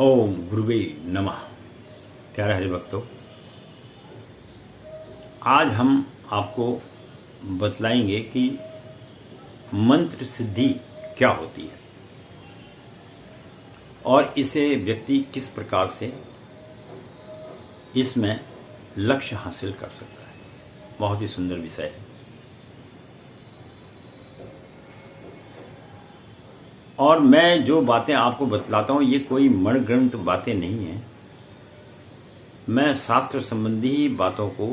ओम गुरुवे नमः। प्यारे हरि भक्तों, आज हम आपको बतलाएंगे कि मंत्र सिद्धि क्या होती है और इसे व्यक्ति किस प्रकार से इसमें लक्ष्य हासिल कर सकता है। बहुत ही सुंदर विषय है और मैं जो बातें आपको बतलाता हूँ ये कोई मनगढ़ंत बातें नहीं हैं। मैं शास्त्र संबंधी ही बातों को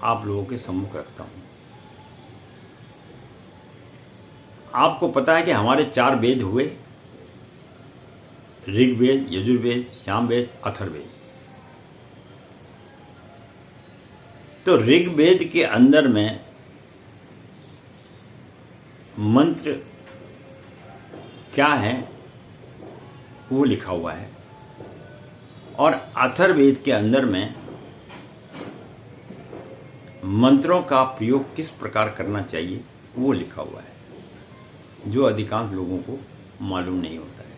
आप लोगों के सम्मुख रखता हूँ। आपको पता है कि हमारे 4 वेद हुए, ऋग्वेद, यजुर्वेद, सामवेद, अथर्ववेद। तो ऋग्वेद के अंदर में मंत्र क्या है वो लिखा हुआ है और अथर्ववेद के अंदर में मंत्रों का प्रयोग किस प्रकार करना चाहिए वो लिखा हुआ है, जो अधिकांश लोगों को मालूम नहीं होता है।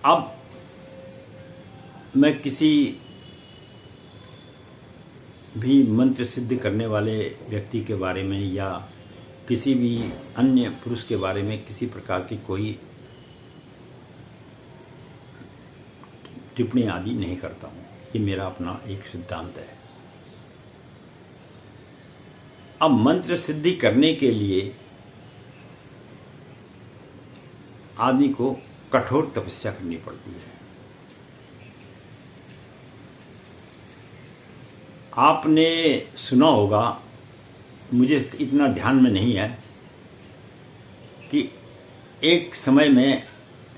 अब मैं किसी भी मंत्र सिद्ध करने वाले व्यक्ति के बारे में या किसी भी अन्य पुरुष के बारे में किसी प्रकार की कोई टिप्पणी आदि नहीं करता हूँ। ये मेरा अपना एक सिद्धांत है। अब मंत्र सिद्धि करने के लिए आदमी को कठोर तपस्या करनी पड़ती है। आपने सुना होगा, मुझे इतना ध्यान में नहीं है, कि एक समय में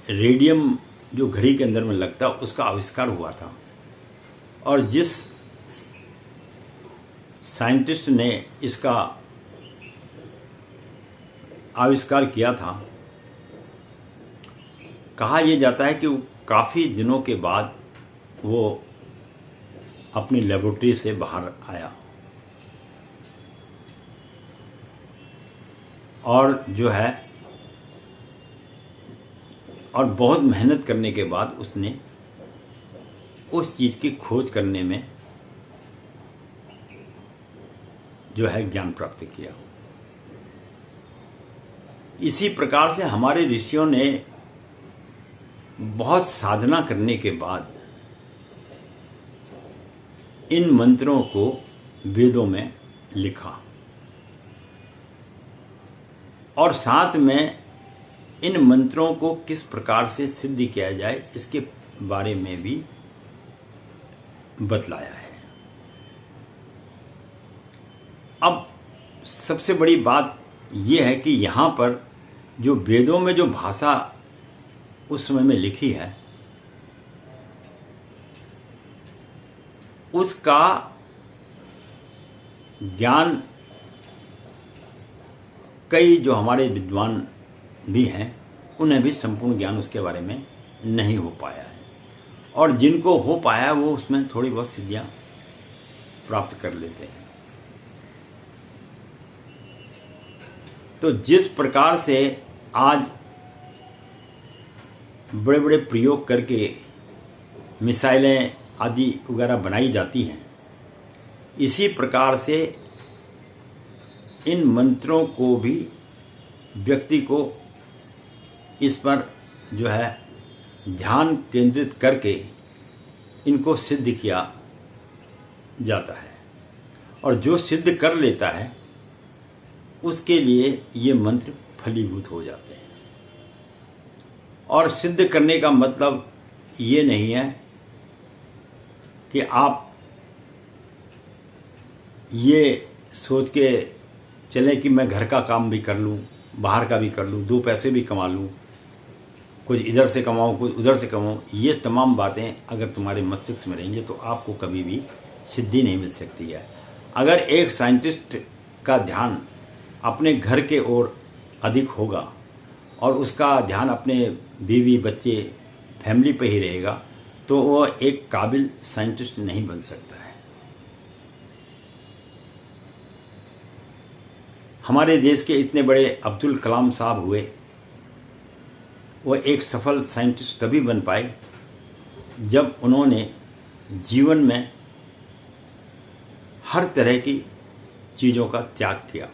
रेडियम जो घड़ी के अंदर में लगता उसका आविष्कार हुआ था और जिस साइंटिस्ट ने इसका आविष्कार किया था, कहा यह जाता है कि वो काफ़ी दिनों के बाद वो अपनी लेबोरेटरी से बाहर आया और जो है और बहुत मेहनत करने के बाद उसने उस चीज़ की खोज करने में जो है ज्ञान प्राप्त किया। इसी प्रकार से हमारे ऋषियों ने बहुत साधना करने के बाद इन मंत्रों को वेदों में लिखा और साथ में इन मंत्रों को किस प्रकार से सिद्ध किया जाए इसके बारे में भी बतलाया है। अब सबसे बड़ी बात यह है कि यहाँ पर जो वेदों में जो भाषा उस समय में लिखी है उसका ज्ञान कई जो हमारे विद्वान भी हैं उन्हें भी संपूर्ण ज्ञान उसके बारे में नहीं हो पाया है और जिनको हो पाया वो उसमें थोड़ी बहुत सिद्धियां प्राप्त कर लेते हैं। तो जिस प्रकार से आज बड़े बड़े प्रयोग करके मिसाइलें आदि वगैरह बनाई जाती हैं, इसी प्रकार से इन मंत्रों को भी व्यक्ति को इस पर जो है ध्यान केंद्रित करके इनको सिद्ध किया जाता है और जो सिद्ध कर लेता है उसके लिए ये मंत्र फलीभूत हो जाते हैं। और सिद्ध करने का मतलब ये नहीं है कि आप ये सोच के चले कि मैं घर का काम भी कर लूँ, बाहर का भी कर लूँ, 2 पैसे भी कमा लूँ, कुछ इधर से कमाऊँ कुछ उधर से कमाऊँ। ये तमाम बातें अगर तुम्हारे मस्तिष्क में रहेंगी तो आपको कभी भी सिद्धि नहीं मिल सकती है। अगर एक साइंटिस्ट का ध्यान अपने घर के ओर अधिक होगा और उसका ध्यान अपने बीवी बच्चे फैमिली पे ही रहेगा तो वह एक काबिल साइंटिस्ट नहीं बन सकता है। हमारे देश के इतने बड़े अब्दुल कलाम साहब हुए वो एक सफल साइंटिस्ट तभी बन पाए जब उन्होंने जीवन में हर तरह की चीज़ों का त्याग किया,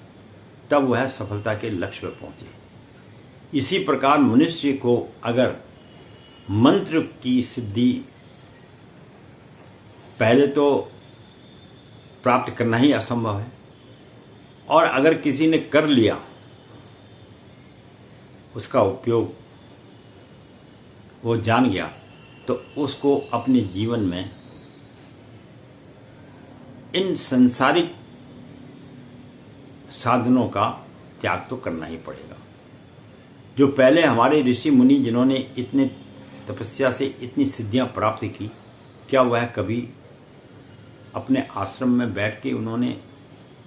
तब वह सफलता के लक्ष्य पर पहुंचे। इसी प्रकार मनुष्य को अगर मंत्र की सिद्धि पहले तो प्राप्त करना ही असंभव है, और अगर किसी ने कर लिया उसका उपयोग वो जान गया तो उसको अपने जीवन में इन संसारिक साधनों का त्याग तो करना ही पड़ेगा। जो पहले हमारे ऋषि मुनि जिन्होंने इतने तपस्या से इतनी सिद्धियां प्राप्त की, क्या वह कभी अपने आश्रम में बैठ के उन्होंने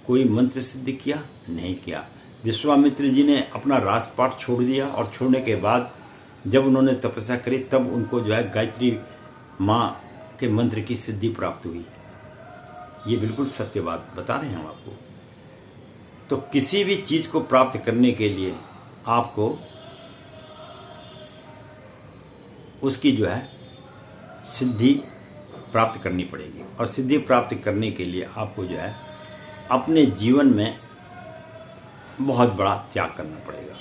कोई मंत्र सिद्ध किया? नहीं किया। विश्वामित्र जी ने अपना राजपाट छोड़ दिया, और छोड़ने के बाद जब उन्होंने तपस्या करी तब उनको जो है गायत्री माँ के मंत्र की सिद्धि प्राप्त हुई। ये बिल्कुल सत्य बात बता रहे हैं हम आपको। तो किसी भी चीज को प्राप्त करने के लिए आपको उसकी जो है सिद्धि प्राप्त करनी पड़ेगी, और सिद्धि प्राप्त करने के लिए आपको जो है अपने जीवन में बहुत बड़ा त्याग करना पड़ेगा।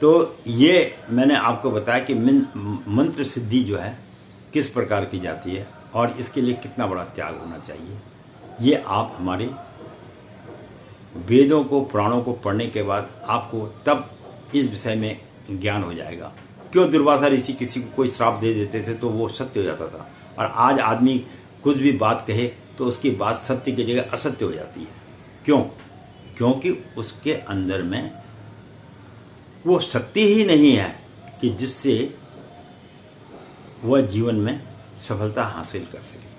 तो ये मैंने आपको बताया कि मंत्र सिद्धि जो है किस प्रकार की जाती है और इसके लिए कितना बड़ा त्याग होना चाहिए। ये आप हमारे वेदों को, पुराणों को पढ़ने के बाद आपको तब इस विषय में ज्ञान हो जाएगा। क्यों दुर्वासा ऋषि किसी को कोई श्राप दे देते थे तो वो सत्य हो जाता था, और आज आदमी कुछ भी बात कहे तो उसकी बात सत्य की जगह असत्य हो जाती है। क्यों? क्योंकि उसके अंदर में वो शक्ति ही नहीं है कि जिससे वह जीवन में सफलता हासिल कर सके।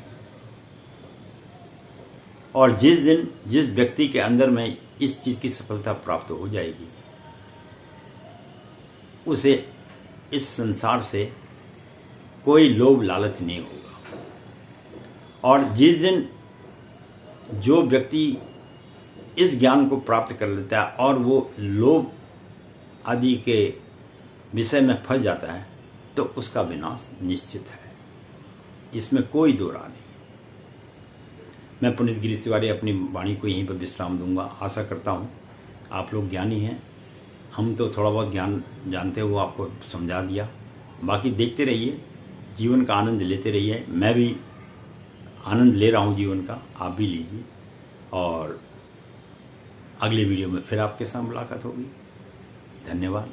और जिस दिन जिस व्यक्ति के अंदर में इस चीज की सफलता प्राप्त हो जाएगी, उसे इस संसार से कोई लोभ लालच नहीं होगा। और जिस दिन जो व्यक्ति इस ज्ञान को प्राप्त कर लेता है और वो लोभ आदि के विषय में फंस जाता है, तो उसका विनाश निश्चित है, इसमें कोई दो राय नहीं। मैं पंडित गिरीश तिवारी अपनी वाणी को यहीं पर विश्राम दूंगा। आशा करता हूँ आप लोग ज्ञानी हैं, हम तो थोड़ा बहुत ज्ञान जानते हो आपको समझा दिया। बाकी देखते रहिए, जीवन का आनंद लेते रहिए। मैं भी आनंद ले रहा हूँ जीवन का, आप भी लीजिए। और अगले वीडियो में फिर आपके साथ मुलाकात होगी। धन्यवाद।